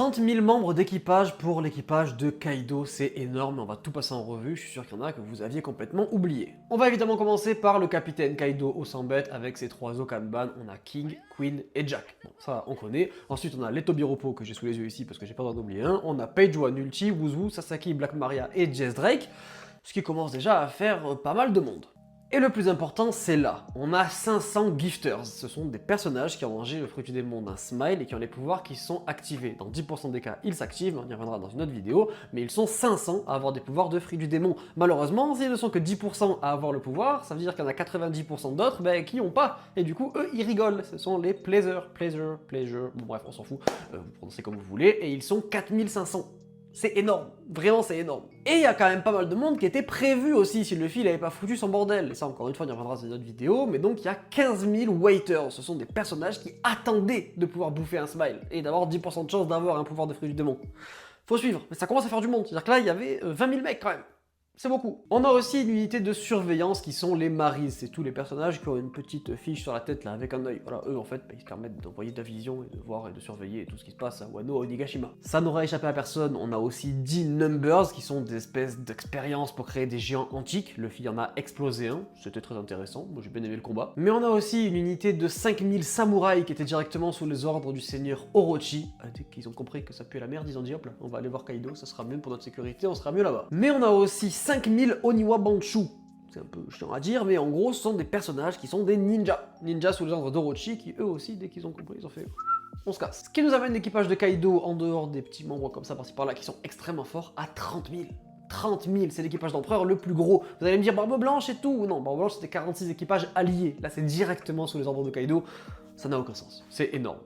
30 000 membres d'équipage pour l'équipage de Kaido, c'est énorme, on va tout passer en revue, je suis sûr qu'il y en a que vous aviez complètement oublié. On va évidemment commencer par le capitaine Kaido au 100 bêtes avec ses 3 Okanban, on a King, Queen et Jack. Bon, ça on connaît. Ensuite on a les Tobiropo que j'ai sous les yeux ici parce que j'ai pas le droit d'en oublier un, on a Page One, Ulti, Wuzu, Sasaki, Black Maria et Jess Drake, ce qui commence déjà à faire pas mal de monde. Et le plus important, c'est là. On a 500 gifters. Ce sont des personnages qui ont mangé le fruit du démon d'un smile et qui ont les pouvoirs qui sont activés. Dans 10% des cas, ils s'activent, on y reviendra dans une autre vidéo, mais ils sont 500 à avoir des pouvoirs de fruit du démon. Malheureusement, s'ils ne sont que 10% à avoir le pouvoir, ça veut dire qu'il y en a 90% d'autres qui n'ont pas. Et du coup, eux, ils rigolent. Ce sont les pleasure. Bon bref, on s'en fout. Vous prononcez comme vous voulez. Et ils sont 4500. C'est énorme, vraiment c'est énorme. Et il y a quand même pas mal de monde qui était prévu aussi si Luffy il avait pas foutu son bordel. Et ça encore une fois on y reviendra dans une autre vidéo, mais donc il y a 15 000 waiters, ce sont des personnages qui attendaient de pouvoir bouffer un smile et d'avoir 10% de chance d'avoir un pouvoir de fruit du démon. Faut suivre, mais ça commence à faire du monde, c'est-à-dire que là il y avait 20 000 mecs quand même. C'est beaucoup. On a aussi une unité de surveillance qui sont les Maris. C'est tous les personnages qui ont une petite fiche sur la tête là avec un œil. Voilà, eux en fait, ils se permettent d'envoyer de la vision et de voir et de surveiller tout ce qui se passe à Wano, à Onigashima. Ça n'aura échappé à personne. On a aussi 10 Numbers qui sont des espèces d'expériences pour créer des géants antiques. Luffy en a explosé un, c'était très intéressant. Moi j'ai bien aimé le combat. Mais on a aussi une unité de 5000 samouraïs qui étaient directement sous les ordres du seigneur Orochi. Dès qu'ils ont compris que ça puait la merde, ils ont dit hop là, on va aller voir Kaido, ça sera mieux pour notre sécurité, on sera mieux là-bas. Mais on a aussi 5000 Oniwa Banshu. C'est un peu chiant à dire, mais en gros, ce sont des personnages qui sont des ninjas. Ninjas sous les ordres d'Orochi, qui eux aussi, dès qu'ils ont compris, ils ont fait... On se casse. Ce qui nous amène l'équipage de Kaido, en dehors des petits membres comme ça, par-ci par-là, qui sont extrêmement forts, à 30 000. 30 000, c'est l'équipage d'empereur le plus gros. Vous allez me dire Barbe Blanche et tout. Non, Barbe Blanche c'était 46 équipages alliés. Là c'est directement sous les ordres de Kaido. Ça n'a aucun sens. C'est énorme.